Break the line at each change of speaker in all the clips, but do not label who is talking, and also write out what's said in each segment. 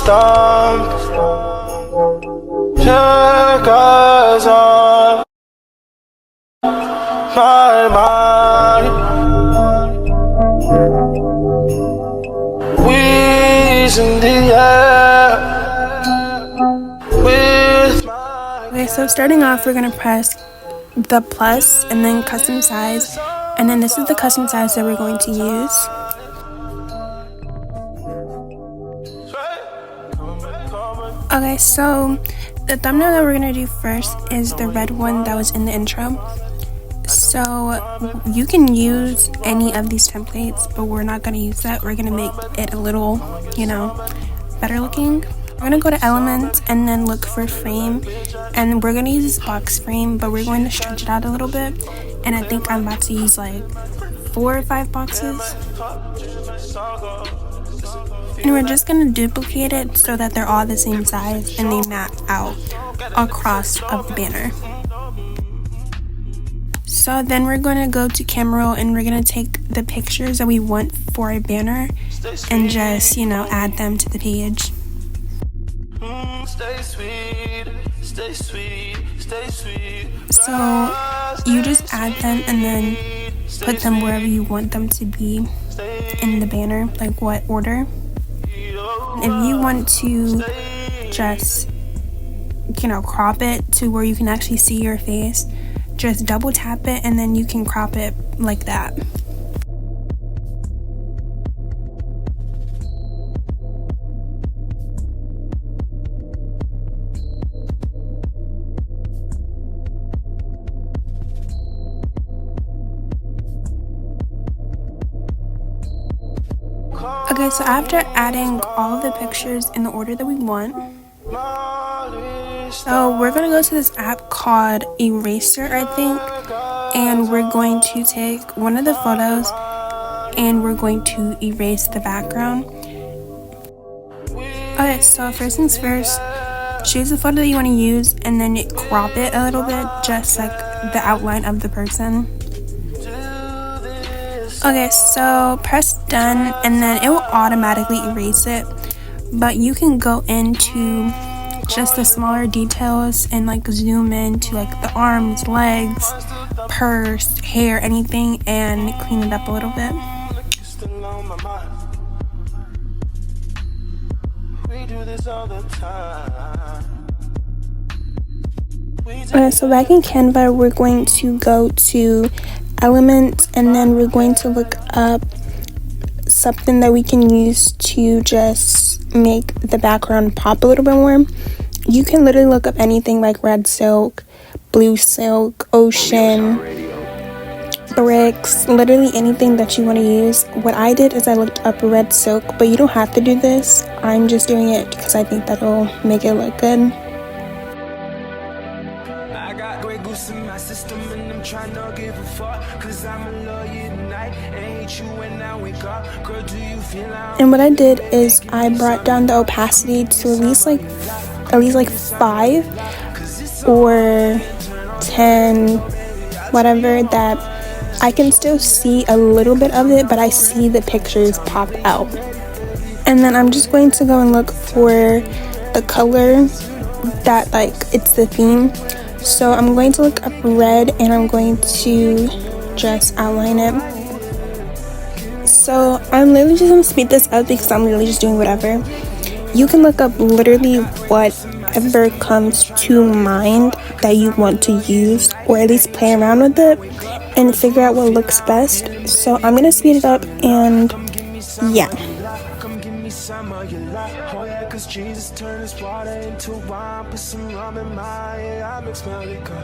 stomp. Check us on my mind. We's in the air with my...
Okay, so starting off, we're gonna press the plus and then custom size, and then this is the custom size that we're going to use. Okay, so the thumbnail that we're gonna do first is the red one that was in the intro. So you can use any of these templates, but we're not gonna use that. We're gonna make it a little, better looking. We're gonna go to elements and then look for frame, and we're gonna use this box frame, but we're going to stretch it out a little bit, and I think I'm about to use like 4 or 5 boxes, and we're just gonna duplicate it so that they're all the same size and they map out across of the banner. So then we're going to go to camera roll and we're going to take the pictures that we want for a banner and just, add them to the page. So you just add them and then put them wherever you want them to be in the banner, like what order. If you want to just, crop it to where you can actually see your face, just double tap it and then you can crop it like that. Okay, so after adding all of the pictures in the order that we want, so we're going to go to this app called Eraser, I think, and we're going to take one of the photos and we're going to erase the background. Okay, so first things first, choose the photo that you want to use and then crop it a little bit, just like the outline of the person. Okay, so press done and then it will automatically erase it, but you can go into just the smaller details and like zoom in to like the arms, legs, purse, hair, anything, and clean it up a little bit. Okay, so back in Canva, we're going to go to elements and then we're going to look up something that we can use to just make the background pop a little bit more. You can literally look up anything like red silk, blue silk, ocean, bricks, literally anything that you want to use. What I did is I looked up red silk, but you don't have to do this. I'm just doing it because I think that'll make it look good. I got Grey Goose in my system and I'm trying to give a fuck, cause I'm a lawyer tonight and hate you when I wake up. Girl, do you feel like... And what I did is I brought down the opacity to at least like 5 or 10, whatever, that I can still see a little bit of it, but I see the pictures pop out. And then I'm just going to go and look for the color that it's the theme. So I'm going to look up red and I'm going to just outline it. So I'm literally just going to speed this up because I'm literally just doing whatever. You can look up literally whatever comes to mind that you want to use, or at least play around with it and figure out what looks best. So I'm going to speed it up and yeah. Cause Jesus turned his water into wine, put some rum in my head, I mix my liquor.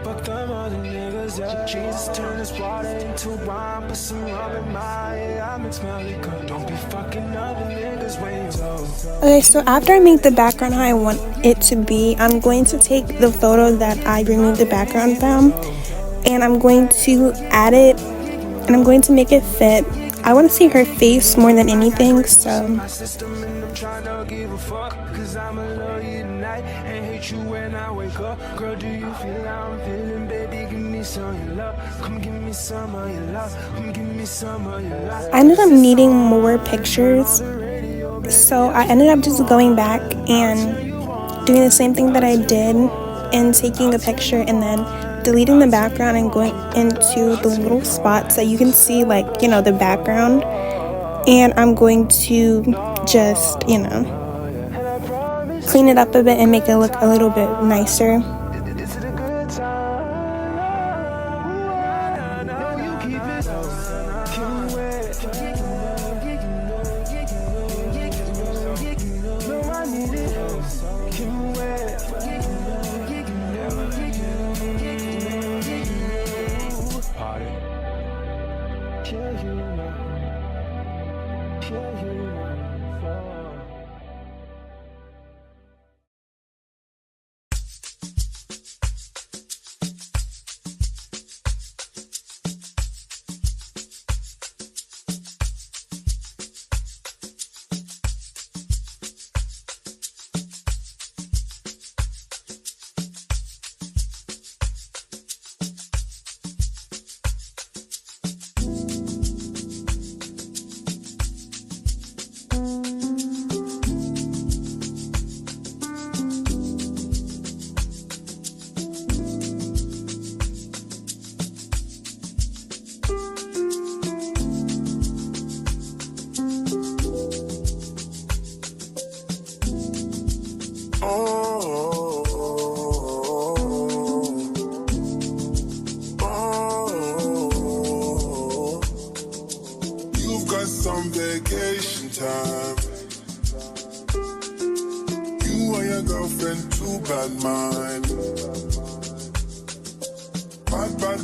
Fuck them other niggas, yeah. Jesus turned his water into wine, put some rum in my head, I mix my liquor. Don't be fucking other niggas ways off. Okay, so after I make the background how I want it to be, I'm going to take the photo that I removed the background from and I'm going to add it and I'm going to make it fit. I want to see her face more than anything, so trying to give a fuck, cause I'm a love you tonight and hate you when I wake up. Girl, do you feel how I'm feeling, baby? Give me some of your love. Come give me some of your love. Come give me some of your love. I ended up needing more pictures So I ended up just going back and doing the same thing that I did and taking a picture and then deleting the background and going into the little spots that you can see, like, you know, the background. And I'm going to just, you know, clean it up a bit and make it look a little bit nicer.
You've got some vacation time. You and your girlfriend, too bad mind.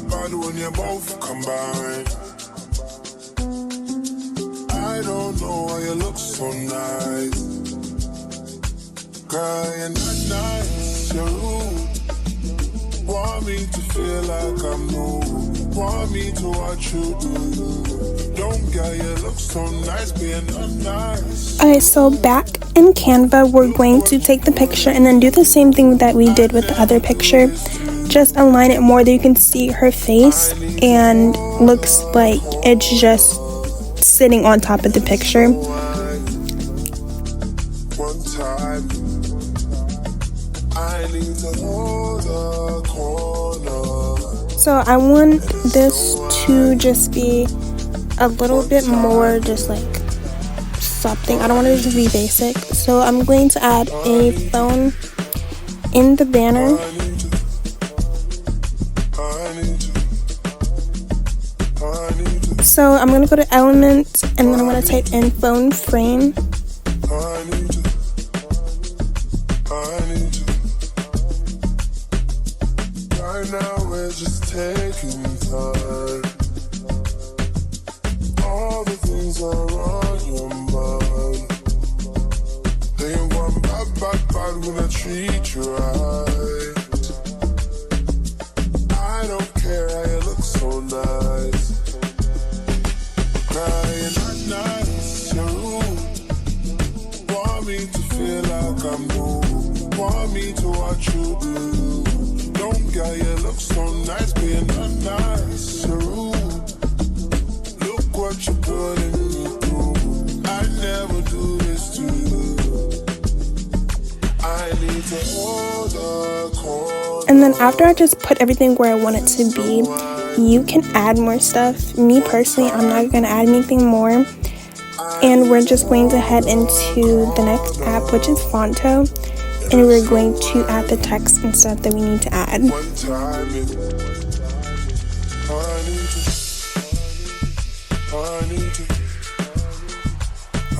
Bad when you both combine. I don't know why you look so nice. Girl, you're not nice, you're rude. Want me to feel like I'm new. Want me to watch you do. Don't get you look so nice being unnice.
Okay, so back in Canva, we're going to take the picture and then do the same thing that we did with the other picture. Just align it more that you can see her face and looks like it's just sitting on top of the picture.
One time, I need to hold a corner.
So I want this to just be a little bit more just like something. I don't want it to be basic. So I'm going to add a phone in the banner. So I'm going to go to Elements and then I'm going to type in phone frame.
Right now we're just taking time. All the things are on your mind. They ain't one bad when I treat you right. I don't care how you look so nice. Girl, you're not nice, you're rude. Want me to feel like I'm new. Want me to watch you do. Don't get you look so nice being unnice, you're rude. Look what you're putting me through. I never do this to you. I need to hold a corner.
And then after I just put everything where I want it to be, you can add more stuff. Me personally, I'm not going to add anything more. And we're just going to head into the next app, which is Fonto. And we're going to add the text and stuff that we need to add.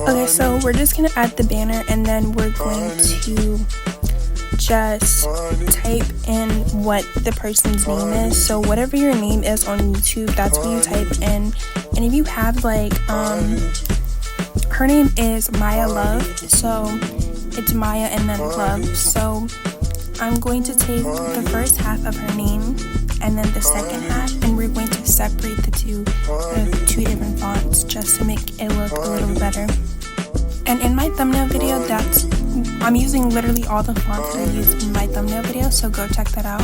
Okay, so we're just going to add the banner and then we're going to just type in what the person's name is. So whatever your name is on YouTube, that's what you type in. And if you have like her name is Maya Love, so it's Maya and then Love. So I'm going to take the first half of her name and then the second half, and we're going to separate the two different fonts just to make it look a little better. And in my thumbnail video, I'm using literally all the fonts that I used in my thumbnail video, so go check that out.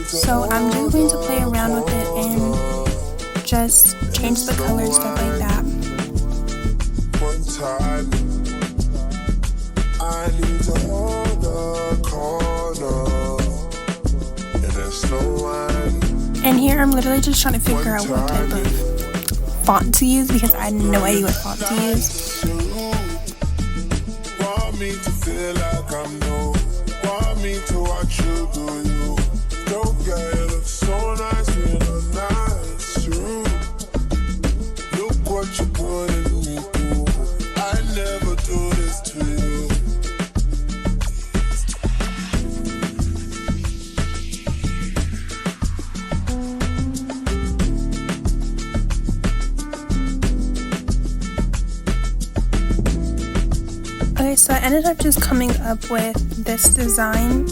So I'm just going to play around with it and just change the colors, stuff like that.
One time, I need to hold the corner, and there's no one.
And here I'm literally just trying to figure out what type of font to use because I had no idea what font to use.
Want me to feel like I'm new. Want me to watch you do you. Don't get it, look so nice in a nice room. Look what you putting me through. I never do this to you.
Okay, so I ended up just coming up with this design.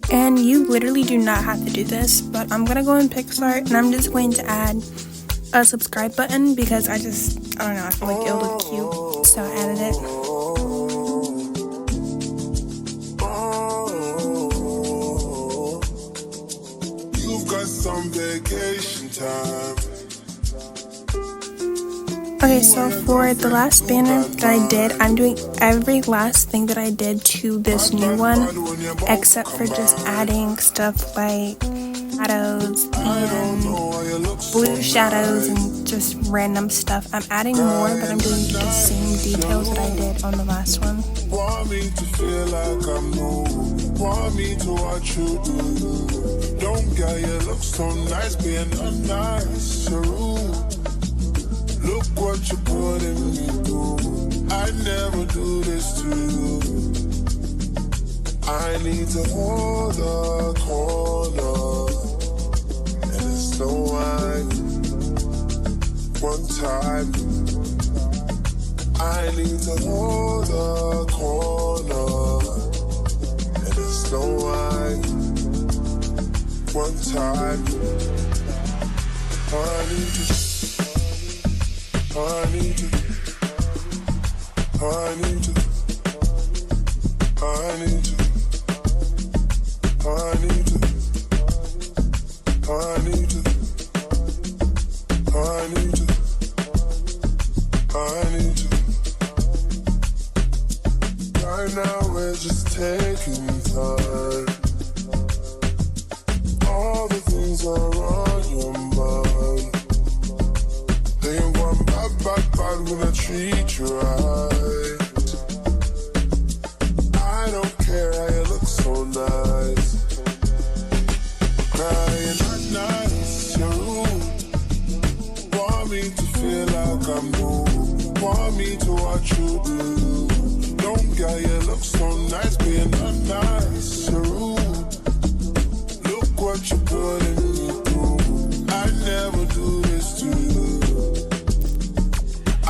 And you literally do not have to do this, but I'm gonna go in PixArt and I'm just going to add a subscribe button because I don't know, I feel like it'll look cute, so I added it.
You've got some vacation time.
Okay, so for the last banner that I did, I'm doing every last thing that I did to this new one, except for just adding stuff like shadows and blue shadows and just random stuff. I'm adding more, but I'm doing the same details that I did on the last one.
Want me to feel like I'm new. Want me to watch you do. Don't get you look so nice being unnice. You're rude. Look what you putting me through. I never do this to you. I need to hold the corner, and it's no one. One time, I need to hold the corner, and it's no one. One time, I need to. I need to, I need to, I need to, I need to, I need to, I need to, I need to. Right now we're just taking time. All the things are on your mind. They ain't going bad when I treat you right. I don't care how you look so nice. Crying at night, you're rude. Want me to feel like I'm new. Want me to watch you do. Don't get you look so nice being unnice. You're rude. Look what you putting me through. I never do this to you.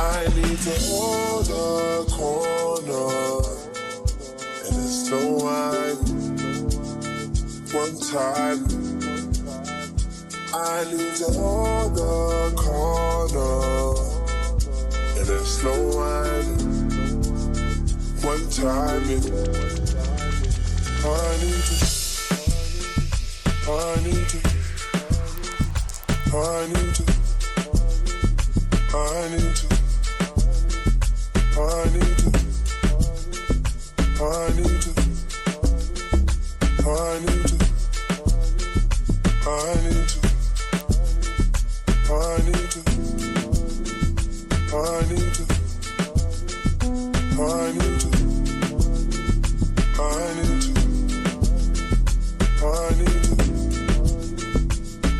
I need to hold the corner, and it's no one. One time, I need to hold the corner, and it's no one. One time, I need to, I need to, I need to, I need to. I need to, I need to, I need to, I need to, I need to, I need to. I need to, I need to, I need to,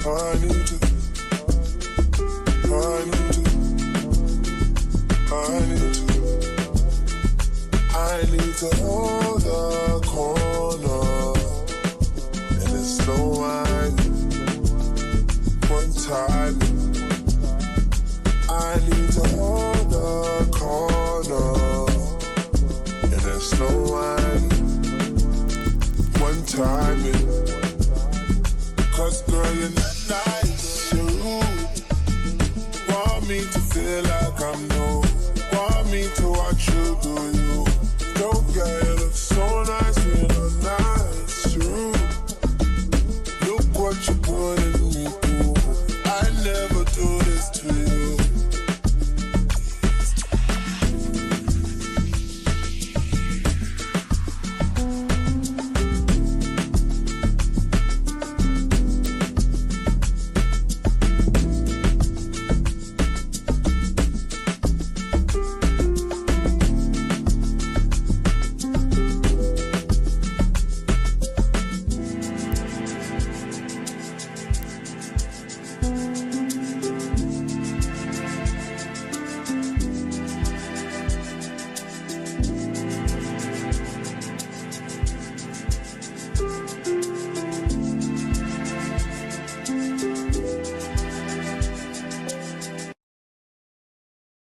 I need to, I need to, I need to, I need to hold the corner, and it's no wine. One time, I need to hold the corner, and it's no wine. One time, cause girl, you're not nice, you're rude. Want me to feel like I'm new, want me to watch you do you.